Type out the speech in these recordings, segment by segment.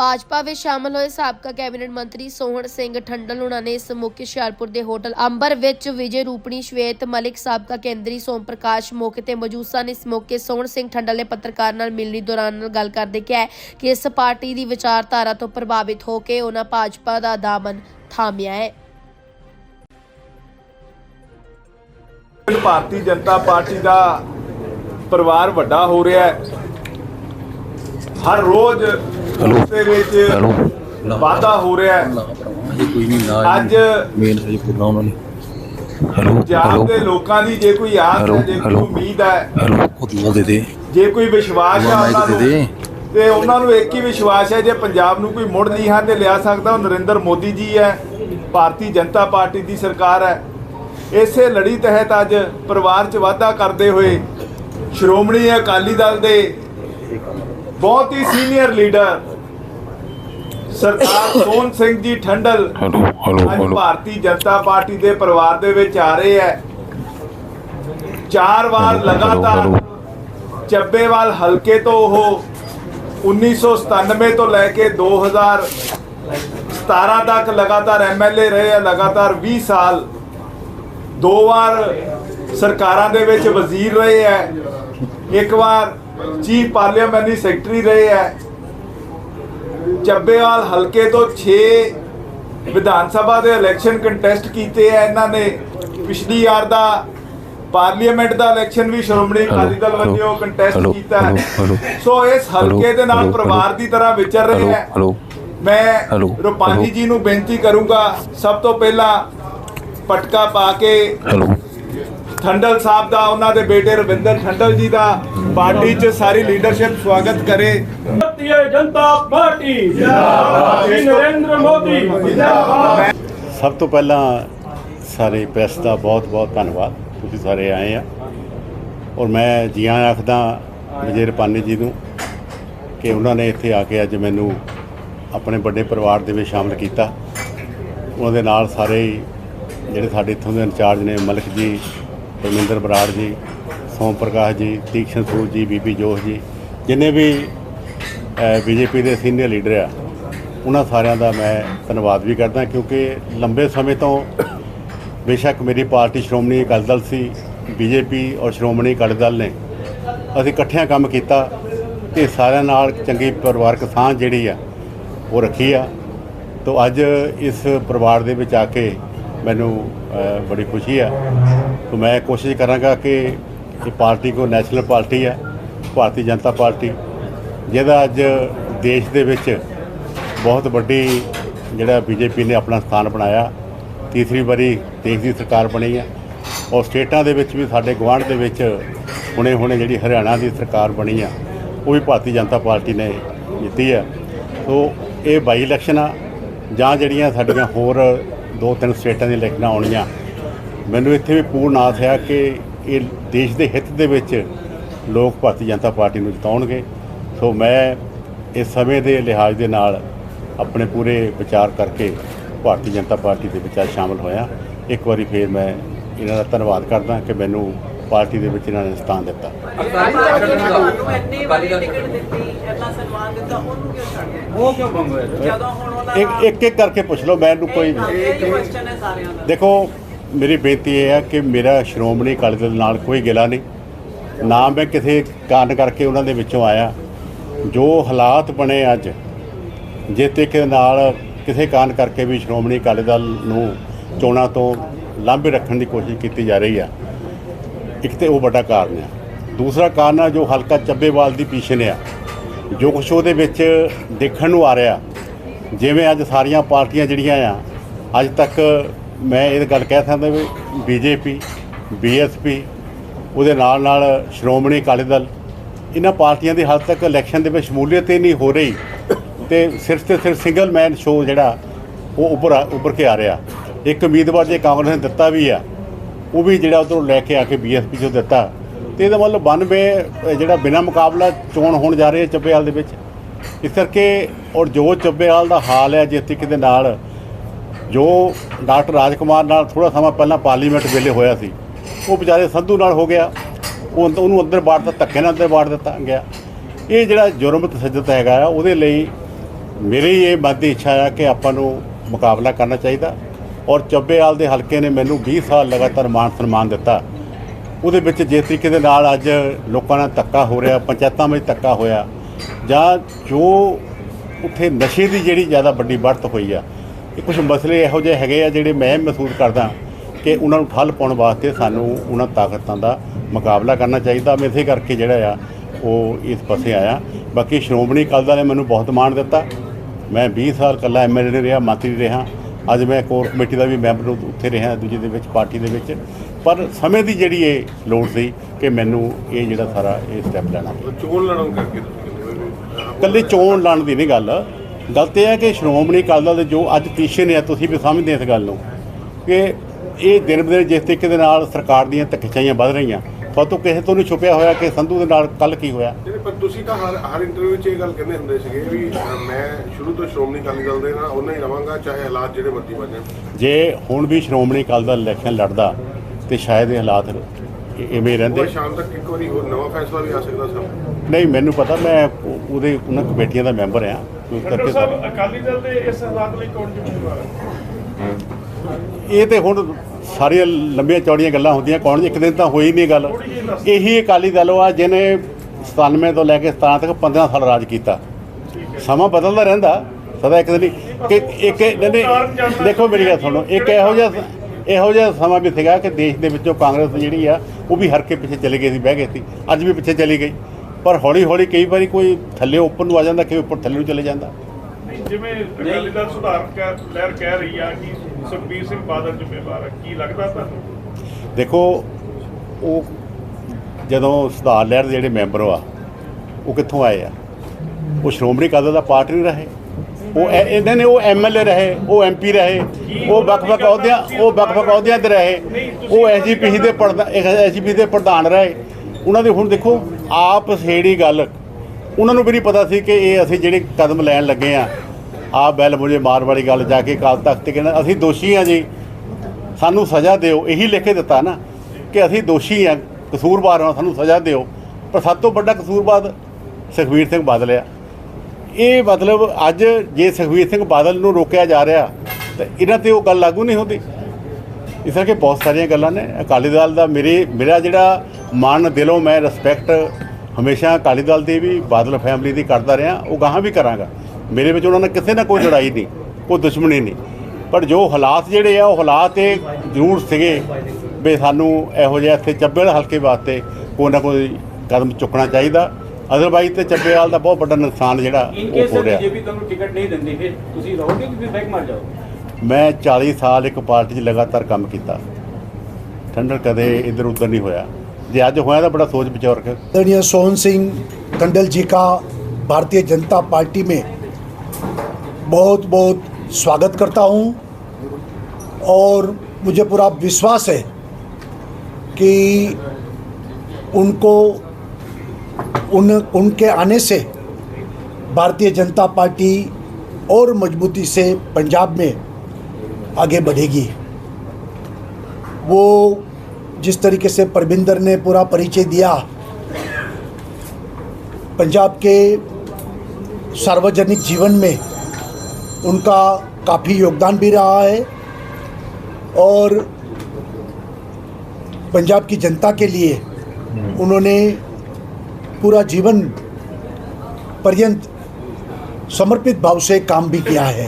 भाजपा में शामिल हुए साबका कैबिनेट मंत्री सोहन सिंह ठंडल उन्होंने इस मौके हुशियारपुर के होटल अंबर विच विजय रूपणी श्वेत मलिक साबका केंद्री सोम प्रकाश मौके ते मौजूद सन। इस मौके सोहन सिंह ठंडल ने पत्रकार नाल मिलनी दौरान गल करदे कहा कि इस पार्टी की विचारधारा तो प्रभावित होकर उन्होंने भाजपा का दामन थामिया है। भारतीय जनता पार्टी का परिवार वड्डा हो रहा है। हर रोज उसदे विच वाधा हो रहा है। अज पंजाब के लोगों की जे कोई आस है, जे कोई उम्मीद है, जे कोई विश्वास है, तो उन्होंने एक ही विश्वास है, जे पंजाब नूं कोई मुड़ नहीं है तो लिया सकता नरेंद्र मोदी जी है, भारतीय जनता पार्टी की सरकार है। इसे लड़ी तहत अज परिवार च वाधा करते हुए श्रोमणी अकाली दल के बहुत ही सीनियर लीडर सरदार सोहन सिंह जी ठंडल अज भारतीय जनता पार्टी के परिवार दे विच आ रहे हैं। 4 बार लगातार ਚੱਬੇਵਾਲ हल्के तो 1997 तो लैके 2017 तक लगातार MLA रहे हैं। लगातार 20 साल 2 बार सरकारां दे विच वजीर रहे हैं, एक बार चीफ पार्लियामेंट्री सैकटरी रहे हैं। ਚੱਬੇਵਾਲ हल्के तो 6 विधान सभा के इलैक्शन कंटेस्ट किए हैं। इन्होंने पिछली यार का पार्लीमेंट का इलैक्शन भी श्रोमणी अकाली दल वल्लों कंटेस्ट किया है। सो इस हल्के दे नाल परिवार की तरह विचर रहे हैं। मैं रूपानी जी नूं बेनती करूँगा, सब तो पहला पटका पा के ठंडल साहब का उन्होंने बेटे रविंदर ठंडल जी का पार्टी च सारी लीडरशिप स्वागत करे। भारतीय जनता पार्टी जिंदाबाद, नरेंद्र मोदी जिंदाबाद। सब तो पहला सारे प्रेस का बहुत बहुत धन्यवाद, तुसीं सारे आए हैं। और मैं जी आया आखदा विजय रूपानी जी नूं कि उन्होंने इत्थे आके अज मैनू अपने बड़े परिवार दे विच शामिल किया। उन्होंने नाल सारे जिहड़े साडे इत्थों दे इंचार्ज ने मलिक जी, परमिंदर बराड़ जी, सोम प्रकाश जी, तीक्ष्ण सूद जी, बीबी जोश जी, जिन्हें भी बीजेपी के सीनियर लीडर आ, उन्होंने सारिਆਂ ਦਾ मैं धन्यवाद भी करदा, क्योंकि लंबे समय तो बेशक मेरी पार्टी श्रोमणी अकाली दल सी, बीजेपी और श्रोमणी अकाली दल ने असीं इकट्ठियां काम कीता ते सारिਆਂ नाल चंगी परिवारक साਂਝ ਜਿਹੜੀ ਆ वो रखी आ। तो अज इस परिवार दे विच आके मैनू बड़ी खुशी है। तो मैं कोशिश कराँगा कि ये पार्टी को नैशनल पार्टी है, भारतीय जनता पार्टी, जिहदा अज देश दे विच बहुत बड़ी जिहड़ा बीजेपी ने अपना स्थान बनाया। तीसरी बारी देश की सरकार बनी है और स्टेटां दे विच भी साडे गुआंढ दे विच हुणे जिहड़ी हरियाणा की सरकार बनी है वो भी भारतीय जनता पार्टी ने जीती है। तो ये बाई इलैक्शन आ जां जिहड़ियां साडीआं होर 2-3 स्टेटां दी इलैक्शनां आउणीआं, मैनूं इत्थे भी पूर्ण आस है कि ये देश के हित दे विच लोग भारतीय जनता पार्टी नूं जिताउणगे। सो मैं इस समय के लिहाज दे नाल अपने पूरे विचार करके भारतीय जनता पार्टी के विच शामिल होया। एक बारी फिर मैं इन्हां दा धन्नवाद करदा कि मैनूं पार्टी दे विच इन्हां ने स्थान दिता। एक एक करके पुछ लो, मैनूं कोई देखो, मेरी बेनती यह है कि मेरा श्रोमणी अकाली दल नाल कोई गिला नहीं, ना मैं किसी कारण करके उन्होंने विचों आया। जो हालात बने अज जे तरीके नाल किसी कारण करके भी श्रोमणी अकाली दल नूं चोणां तो लांभे रखने की कोशिश की जा रही है, एक तो वो बड़ा कारण है। दूसरा कारण है जो हल्का ਚੱਬੇਵਾਲ की पिछन है, जो कुछ वो देखण नूं आ रहा, जिवें अज सारियां पार्टियां जिहड़ियां आ अज तक मैं ये गल कह सकदा भी बीजेपी, BSP, उहदे नाल नाल श्रोमणी अकाली दल, इन्हां पार्टियां की हाल तक इलैक्शन दे विच शमूलीयत ही नहीं हो रही। तो सिर्फ सिंगल मैन शो जिहड़ा वो उभर के आ रहा। एक उम्मीदवार जो कांग्रेस ने दिता भी है वो भी जिहड़ा उधरों लैके आके BSP चों दिता, तो यह मतलब 92 जिहड़ा बिना मुकाबला चोण होण जा रही है ਚੱਬੇਵਾਲ दे विच। इस करके और जो ਚੱਬੇਵਾਲ ਦਾ हाल है जिस तरीके दे नाल जो डॉक्टर राजकुमार नाल थोड़ा समा पहला पार्लीमेंट वेले होया सी, वो बेचारे संधू नाल हो गया, उन्होंने अंदर वाड़ दिता, धक्के नाल अंदर वाड़ दिता गया। ये जिहड़ा जुर्म तशद्दद हैगा उहदे लई ਮੇਰੀ ਇਹ ਮਨ ਦੀ ਇੱਛਾ ਆ ਕਿ ਆਪਾਂ ਨੂੰ ਮੁਕਾਬਲਾ ਕਰਨਾ ਚਾਹੀਦਾ। ਔਰ ਚੱਬੇਵਾਲ ਦੇ ਹਲਕੇ ਨੇ ਮੈਨੂੰ 20 ਸਾਲ ਲਗਾਤਾਰ ਮਾਣ ਸਨਮਾਨ ਦਿੱਤਾ। ਉਹਦੇ ਵਿੱਚ ਜਿਸ ਤਰੀਕੇ ਦੇ ਨਾਲ ਅੱਜ ਲੋਕਾਂ ਨਾਲ ਧੱਕਾ ਹੋ ਰਿਹਾ, ਪੰਚਾਇਤਾਂ ਵਿੱਚ ਧੱਕਾ ਹੋਇਆ, ਜਾਂ ਜੋ ਉੱਥੇ ਨਸ਼ੇ ਦੀ ਜਿਹੜੀ ਜ਼ਿਆਦਾ ਵੱਡੀ बढ़त ਹੋਈ ਆ, ਇਹ ਕੁਝ ਮਸਲੇ ਇਹੋ ਜਿਹੇ ਹੈਗੇ ਆ ਜਿਹੜੇ ਮੈਂ ਮਹਿਸੂਸ ਕਰਦਾ ਕਿ ਉਹਨਾਂ ਨੂੰ ਠੱਲ ਪਾਉਣ ਵਾਸਤੇ ਸਾਨੂੰ ਉਹਨਾਂ ਤਾਕਤਾਂ ਦਾ ਮੁਕਾਬਲਾ ਕਰਨਾ ਚਾਹੀਦਾ। ਮੈਂ ਇਸੇ ਕਰਕੇ ਜਿਹੜਾ ਆ ਉਹ ਇਸ ਪਾਸੇ ਆਇਆ। ਬਾਕੀ ਸ਼੍ਰੋਮਣੀ ਅਕਾਲੀ ਦਲ ਨੇ ਮੈਨੂੰ ਬਹੁਤ ਮਾਣ ਦਿੱਤਾ। ਮੈਂ 20 ਸਾਲ ਇਕੱਲਾ MLA ਰਿਹਾ, ਮੰਤਰੀ ਰਿਹਾ। ਅੱਜ ਮੈਂ ਕੋਰ ਕਮੇਟੀ ਦਾ ਵੀ ਮੈਂਬਰ ਉੱਥੇ ਰਿਹਾ, ਦੂਜੇ ਦੇ ਵਿੱਚ ਪਾਰਟੀ ਦੇ ਵਿੱਚ। ਪਰ ਸਮੇਂ ਦੀ ਜਿਹੜੀ ਇਹ ਲੋੜ ਸੀ ਕਿ ਮੈਨੂੰ ਇਹ ਜਿਹੜਾ ਸਾਰਾ ਇਹ ਸਟੈਪ ਲੈਣਾ ਪਿਆ। ਚੋਣ ਲੜਨ ਕਰਕੇ ਇਕੱਲੀ ਚੋਣ ਲੜਨ ਦੀ ਨਹੀਂ ਗੱਲ ਤੇ ਹੈ ਕਿ ਸ਼੍ਰੋਮਣੀ ਅਕਾਲੀ ਦਲ ਦੇ ਜੋ ਅੱਜ ਪੋਜੀਸ਼ਨ ਹੈ, ਤੁਸੀਂ ਵੀ ਸਮਝਦੇ ਇਸ ਗੱਲ ਨੂੰ ਕਿ ਇਹ ਦਿਨ ਬ ਦਿਨ ਜਿਸ ਤਰੀਕੇ ਦੇ ਨਾਲ ਸਰਕਾਰ ਦੀਆਂ ਧੱਕੇਸ਼ਾਹੀਆਂ ਵੱਧ ਰਹੀਆਂ, ਤੋਂ ਕਿਸੇ ਤੋਂ ਨਹੀਂ ਛੁਪਿਆ ਹੋਇਆ ਕਿ ਸੰਧੂ ਦੇ ਨਾਲ ਕੱਲ੍ਹ ਕੀ ਹੋਇਆ। ਪਰ ਤੁਸੀਂ ਤਾਂ ਹਰ ਇੰਟਰਵਿਊ 'ਚ ਇਹ ਗੱਲ ਕਹਿੰਦੇ ਹੁੰਦੇ ਸੀਗੇ ਵੀ ਮੈਂ ਸ਼ੁਰੂ ਤੋਂ ਸ਼੍ਰੋਮਣੀ ਅਕਾਲੀ ਦਲ ਦੇ ਨਾਲ ਉਹਨਾਂ ਹੀ ਰਵਾਂਗਾ, ਚਾਹੇ ਹਾਲਾਤ ਜਿਹੜੇ ਮਰਜ਼ੀ ਬਣ ਜਾਣ। ਜੇ ਹੁਣ ਵੀ ਸ਼੍ਰੋਮਣੀ ਅਕਾਲੀ ਦਲ ਇਲੈਕਸ਼ਨ ਲੜਦਾ ਤੇ ਸ਼ਾਇਦ ਇਹ ਹਾਲਾਤ ਇਵੇਂ ਰਹਿੰਦੇ। ਸ਼ਾਮ ਤੱਕ ਇੱਕ ਵਾਰੀ ਹੋਰ ਨਵਾਂ ਫੈਸਲਾ ਵੀ ਆ ਸਕਦਾ ਸਰ। ਨਹੀਂ, ਮੈਨੂੰ ਪਤਾ, ਮੈਂ ਉਹਨਾਂ ਕਮੇਟੀਆਂ ਦਾ ਮੈਂਬਰ ਹਾਂ। ਡਾਕਟਰ ਸਾਹਿਬ, ਅਕਾਲੀ ਦਲ ਦੇ ਇਸ ਹਾਲਾਤ ਲਈ ਕੌਣ ਜ਼ਿੰਮੇਵਾਰ ਹੈ? ਇਹ ਤੇ ਹੁਣ ਸਾਰੀਆਂ ਲੰਬੀਆਂ ਚੌੜੀਆਂ ਗੱਲਾਂ ਹੁੰਦੀਆਂ, ਕੌਣ ਇੱਕ ਦਿਨ ਤਾਂ ਹੋਈ ਨਹੀਂ ਗੱਲ। ਇਹੀ ਅਕਾਲੀ ਦਲ ਆ ਜਿਹਨੇ 97 ਤੋਂ ਲੈ ਕੇ 17 ਤੱਕ 15 ਸਾਲ ਰਾਜ ਕੀਤਾ। ਸਮਾਂ ਬਦਲਦਾ ਰਹਿੰਦਾ, ਸਦਾ ਇੱਕ ਦਿਨ ਨਹੀਂ। ਦੇਖੋ ਮੇਰੀ ਗੱਲ ਸੁਣੋ, ਇੱਕ ਇਹੋ ਜਿਹਾ ਸਮਾਂ ਵੀ ਸੀਗਾ ਕਿ ਦੇਸ਼ ਦੇ ਵਿੱਚੋਂ ਕਾਂਗਰਸ ਜਿਹੜੀ ਆ ਉਹ ਵੀ ਹਰ ਕੇ ਪਿੱਛੇ ਚਲੀ ਗਈ ਸੀ, ਬਹਿ ਗਈ ਸੀ, ਅੱਜ ਵੀ ਪਿੱਛੇ ਚਲੀ ਗਈ। ਪਰ ਹੌਲੀ ਹੌਲੀ ਕਈ ਵਾਰੀ ਕੋਈ ਥੱਲੇ ਉੱਪਰ ਨੂੰ ਆ ਜਾਂਦਾ, ਕਈ ਉੱਪਰ ਥੱਲੇ ਨੂੰ ਚਲੇ ਜਾਂਦਾ। ਜਿਵੇਂ ਅਕਾਲੀ ਦਲ ਸੁਧਾਰ ਲਹਿਰ ਕਹਿ ਰਹੀ ਆ ਕਿ ਸੁਖਬੀਰ ਸਿੰਘ ਬਾਦਲ ਜ਼ਿੰਮੇਵਾਰ ਹੈ, ਕੀ ਲੱਗਦਾ ਤੁਹਾਨੂੰ? ਦੇਖੋ, ਉਹ ਜਦੋਂ ਸੁਧਾਰ ਲਹਿਰ ਦੇ ਜਿਹੜੇ ਮੈਂਬਰ ਆ ਉਹ ਕਿੱਥੋਂ ਆਏ ਆ? ਉਹ ਸ਼੍ਰੋਮਣੀ ਅਕਾਲੀ ਦਲ ਦਾ ਪਾਰਟ ਨਹੀਂ ਰਹੇ, ਉਹ ਇਹਨਾਂ ਨੇ ਉਹ MLA ਰਹੇ, ਉਹ MP ਰਹੇ, ਉਹ ਵੱਖ-ਵੱਖ ਅਹੁਦਿਆਂ ਤੇ ਰਹੇ, ਉਹ SGPC ਦੇ ਪ੍ਰਧਾਨ ਰਹੇ। ਉਹਨਾਂ ਦੇ ਹੁਣ ਦੇਖੋ ਆਪ ਸੇੜੀ ਗੱਲ, ਉਹਨਾਂ ਨੂੰ ਵੀ ਨਹੀਂ ਪਤਾ ਸੀ ਕਿ ਇਹ ਅਸੀਂ ਜਿਹੜੇ ਕਦਮ ਲੈਣ ਲੱਗੇ ਆ, ਆਹ ਬੈਲ ਮੁਝੇ ਮਾਰ ਵਾਲੀ ਗੱਲ ਜਾ ਕੇ ਅਕਾਲ ਤਖਤ ਤੇ ਕਹਿਣਾ ਅਸੀਂ ਦੋਸ਼ੀ ਹਾਂ ਜੀ, ਸਾਨੂੰ ਸਜ਼ਾ ਦਿਓ। ਇਹੀ ਲਿਖ ਕੇ ਦਿੱਤਾ ਨਾ ਕਿ ਅਸੀਂ ਦੋਸ਼ੀ ਹਾਂ, ਕਸੂਰਵਾਰ ਹਾਂ, ਸਾਨੂੰ ਸਜ਼ਾ ਦਿਓ। ਪਰ ਸਭ ਤੋਂ ਵੱਡਾ ਕਸੂਰਵਾਰ ਸੁਖਬੀਰ ਸਿੰਘ ਬਾਦਲ ਆ। ਇਹ ਮਤਲਬ ਅੱਜ ਜੇ ਸੁਖਬੀਰ ਸਿੰਘ ਬਾਦਲ ਨੂੰ ਰੋਕਿਆ ਜਾ ਰਿਹਾ ਤਾਂ ਇਹਨਾਂ 'ਤੇ ਉਹ ਗੱਲ ਲਾਗੂ ਨਹੀਂ ਹੁੰਦੀ। ਇਸ ਕਰਕੇ ਬਹੁਤ ਸਾਰੀਆਂ ਗੱਲਾਂ ਨੇ ਅਕਾਲੀ ਦਲ ਦਾ। ਮੇਰਾ ਜਿਹੜਾ ਮਨ ਦਿਲੋਂ ਮੈਂ ਰਿਸਪੈਕਟ ਹਮੇਸ਼ਾ ਅਕਾਲੀ ਦਲ ਦੀ ਵੀ, ਬਾਦਲ ਫੈਮਿਲੀ ਦੀ ਕਰਦਾ ਰਿਹਾ, ਉਹ ਗਾਹਾਂ ਵੀ ਕਰਾਂਗਾ। ਮੇਰੇ ਵਿੱਚ ਉਹਨਾਂ ਨਾਲ ਕਿਸੇ ਨਾਲ ਕੋਈ ਲੜਾਈ ਨਹੀਂ, ਕੋਈ ਦੁਸ਼ਮਣੀ ਨਹੀਂ। ਪਰ ਜੋ ਹਾਲਾਤ ਜਿਹੜੇ ਆ ਉਹ ਹਾਲਾਤ ਇਹ ਜ਼ਰੂਰ ਸੀਗੇ ਵੀ ਸਾਨੂੰ ਇਹੋ ਜਿਹਾ ਇੱਥੇ ਚੱਬੇਵਾਲ ਹਲਕੇ ਵਾਸਤੇ ਕੋਈ ਨਾ ਕੋਈ ਕਦਮ ਚੁੱਕਣਾ ਚਾਹੀਦਾ। ਅਦਰਵਾਈਜ਼ ਤੇ ਚੱਬੇਵਾਲ ਦਾ ਬਹੁਤ ਵੱਡਾ ਨੁਕਸਾਨ ਜਿਹੜਾ ਉਹ ਹੋ ਰਿਹਾ। ਬੀਜੇਪੀ ਤੁਹਾਨੂੰ ਟਿਕਟ ਨਹੀਂ ਦਿੰਦੀ, ਫਿਰ ਤੁਸੀਂ ਰਹੋਗੇ ਕਿ ਫਿਰ ਬੈਕ ਮਾਰ ਜਾਓਗੇ? ਮੈਂ 40 ਸਾਲ ਇੱਕ ਪਾਰਟੀ 'ਚ ਲਗਾਤਾਰ ਕੰਮ ਕੀਤਾ, ਠੰਡਰ ਕਦੇ ਇੱਧਰ ਉੱਧਰ ਨਹੀਂ ਹੋਇਆ। ਜੇ ਅੱਜ ਹੋਇਆ ਤਾਂ बड़ा सोच विचार कर। आदरणीय सोहन सिंह टंडल जी का भारतीय जनता पार्टी में बहुत बहुत स्वागत करता हूं और मुझे पूरा विश्वास है कि उनको उनके आने से भारतीय जनता पार्टी और मजबूती से पंजाब में आगे बढ़ेगी। वो जिस तरीके से परविंदर ने पूरा परिचय दिया, पंजाब के सार्वजनिक जीवन में उनका काफ़ी योगदान भी रहा है और पंजाब की जनता के लिए उन्होंने पूरा जीवन पर्यंत समर्पित भाव से काम भी किया है।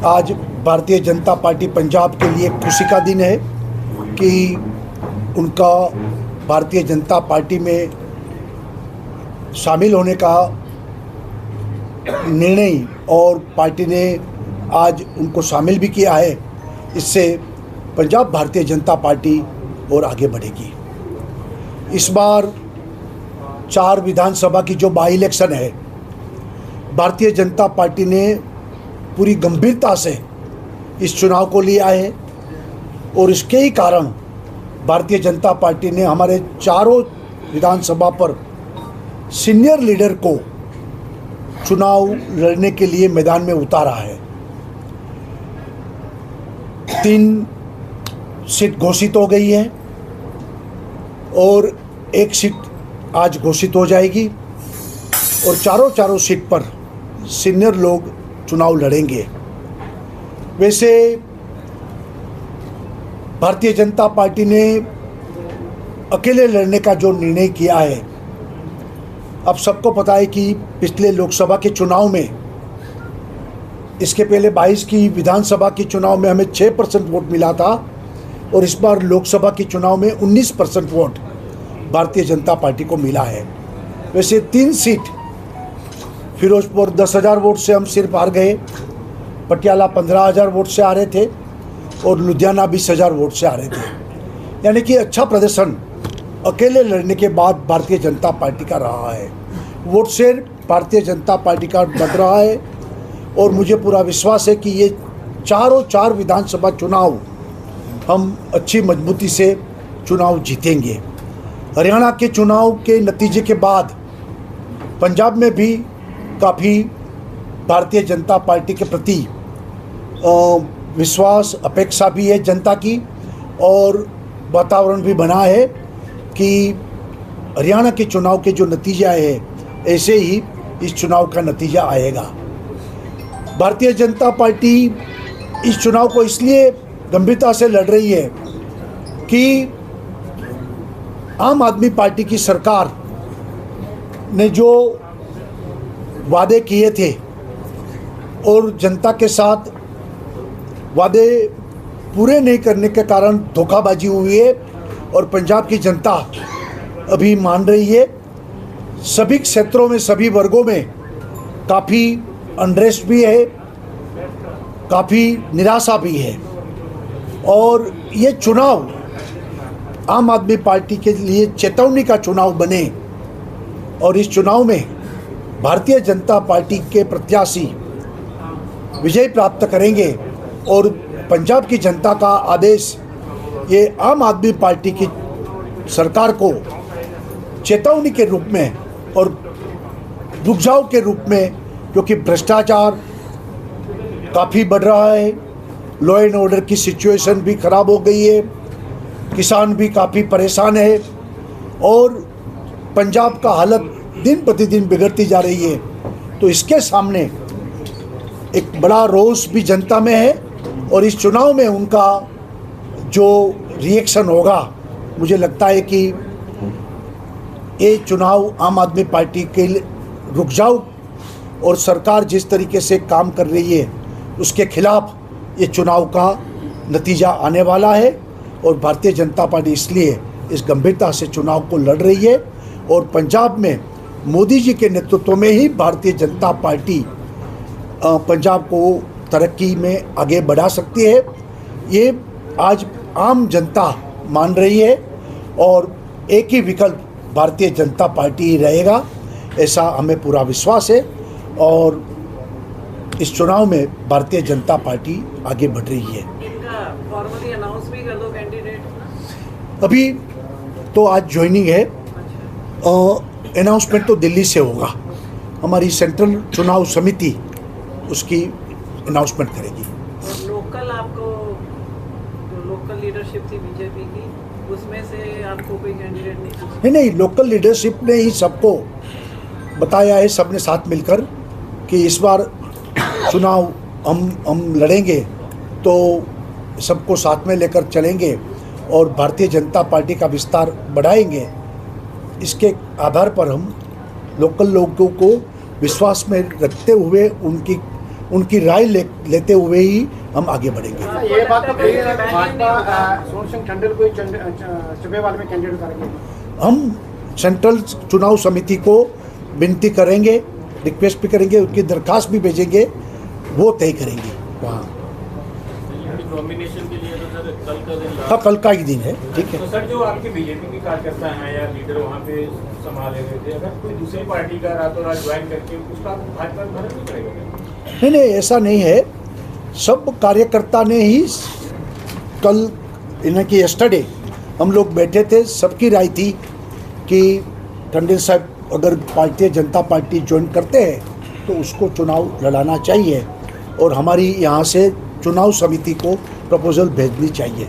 आज भारतीय जनता पार्टी पंजाब के लिए खुशी का दिन है कि उनका भारतीय जनता पार्टी में शामिल होने का निर्णय और पार्टी ने आज उनको शामिल भी किया है। इससे पंजाब भारतीय जनता पार्टी और आगे बढ़ेगी। इस बार 4 विधानसभा की जो बाई इलेक्शन है, भारतीय जनता पार्टी ने पूरी गंभीरता से इस चुनाव को लिया है और इसके ही कारण भारतीय जनता पार्टी ने हमारे चारों विधानसभा पर सीनियर लीडर को चुनाव लड़ने के लिए मैदान में उतारा है। 3 सीट घोषित हो गई है और 1 सीट आज घोषित हो जाएगी और चारों सीट पर सीनियर लोग चुनाव लड़ेंगे। वैसे भारतीय जनता पार्टी ने अकेले लड़ने का जो निर्णय किया है, अब सबको पता है कि पिछले लोकसभा के चुनाव में, इसके पहले 22 की विधानसभा के चुनाव में हमें 6% वोट मिला था और इस बार लोकसभा के चुनाव में 19% वोट भारतीय जनता पार्टी को मिला है। वैसे 3 सीट, फिरोजपुर 10,000 वोट से हम सिर्फ हार गए, पटियाला 15,000 वोट से आ रहे थे और लुधियाना 20,000 वोट से आ रहे थे। यानी कि अच्छा प्रदर्शन अकेले लड़ने के बाद भारतीय जनता पार्टी का रहा है। Vote share Bharatiya Janata party का बढ़ रहा है और मुझे पूरा विश्वास है कि ये चारों 4 विधानसभा चुनाव हम अच्छी मजबूती से चुनाव जीतेंगे। हरियाणा के चुनाव के नतीजे के बाद पंजाब में भी काफ़ी भारतीय जनता पार्टी के प्रति विश्वास, अपेक्षा भी है जनता की और वातावरण भी बना है कि हरियाणा के चुनाव के जो नतीजे आए हैं ऐसे ही इस चुनाव का नतीजा आएगा। भारतीय जनता पार्टी इस चुनाव को इसलिए गंभीरता से लड़ रही है कि आम आदमी पार्टी की सरकार ने जो वादे किए थे और जनता के साथ वादे पूरे नहीं करने के कारण धोखाबाजी हुई है और पंजाब की जनता अभी मान रही है। सभी क्षेत्रों में, सभी वर्गों में काफ़ी अनरेस्ट भी है, काफ़ी निराशा भी है और ये चुनाव आम आदमी पार्टी के लिए चेतावनी का चुनाव बने और इस चुनाव में भारतीय जनता पार्टी के प्रत्याशी विजय प्राप्त करेंगे और पंजाब की जनता का आदेश ये आम आदमी पार्टी की सरकार को चेतावनी के रूप में और रुझाव के रूप में, क्योंकि भ्रष्टाचार काफ़ी बढ़ रहा है, लॉ एंड ऑर्डर की सिचुएशन भी ख़राब हो गई है, किसान भी काफ़ी परेशान है और पंजाब का हालत दिन प्रतिदिन बिगड़ती जा रही है। तो इसके सामने एक बड़ा रोष भी जनता में है और इस चुनाव में उनका जो रिएक्शन होगा, मुझे लगता है कि ये चुनाव आम आदमी पार्टी के रुक जाओ और सरकार जिस तरीके से काम कर रही है उसके खिलाफ ये चुनाव का नतीजा आने वाला है और भारतीय जनता पार्टी इसलिए इस गंभीरता से चुनाव को लड़ रही है और पंजाब में मोदी जी के नेतृत्व में ही भारतीय जनता पार्टी पंजाब को तरक्की में आगे बढ़ा सकती है। ये आज आम जनता मान रही है और एक ही विकल्प भारतीय जनता पार्टी ही रहेगा, ऐसा हमें पूरा विश्वास है और इस चुनाव में भारतीय जनता पार्टी आगे बढ़ रही है। इनका फॉर्मली अनाउंस भी कर दो कैंडिडेट। अभी तो आज ज्वाइनिंग है, अनाउंसमेंट तो दिल्ली से होगा, हमारी सेंट्रल चुनाव समिति उसकी अनाउंसमेंट करेगी। और लोकल आपको जो लोकल लीडरशिप थी बीजेपी की, उसमें से आपको कोई कैंडिडेट नहीं, लोकल लीडरशिप ने ही सबको बताया है, सबने साथ मिलकर कि इस बार चुनाव हम लड़ेंगे तो सबको साथ में लेकर चलेंगे और भारतीय जनता पार्टी का विस्तार बढ़ाएंगे। इसके आधार पर हम लोकल लोगों को विश्वास में रखते हुए उनकी राय लेते हुए ही हम आगे बढ़ेंगे। ये बात तो कही है भाजपा सोहन सिंह ठंडल को चुबेवाल में कैंडिडेट करेंगे। हम सेंट्रल चुनाव समिति को विनती करेंगे, रिक्वेस्ट भी करेंगे, उनकी दरखास्त भी भेजेंगे, वो तय करेंगे वहाँ। नॉमिनेशन के लिए तो सर कल का दिन हाँ, कल का ही दिन है, ठीक है। तो सर जो आपके बीजेपी के कार्यकर्ता हैं या लीडर वहाँ पे संभाले हुए थे, अगर कोई दूसरी पार्टी का रातों रात ज्वाइन करके उसका भाजपा में भरण नहीं करेगा? नहीं, ऐसा नहीं है। सब कार्यकर्ता ने ही कल इनकी यस्टरडे हम लोग बैठे थे, सबकी राय थी कि टंडन साहब अगर भारतीय जनता पार्टी ज्वाइन करते हैं तो उसको चुनाव लड़ाना चाहिए और हमारी यहाँ से चुनाव समिति को प्रपोजल भेजनी चाहिए।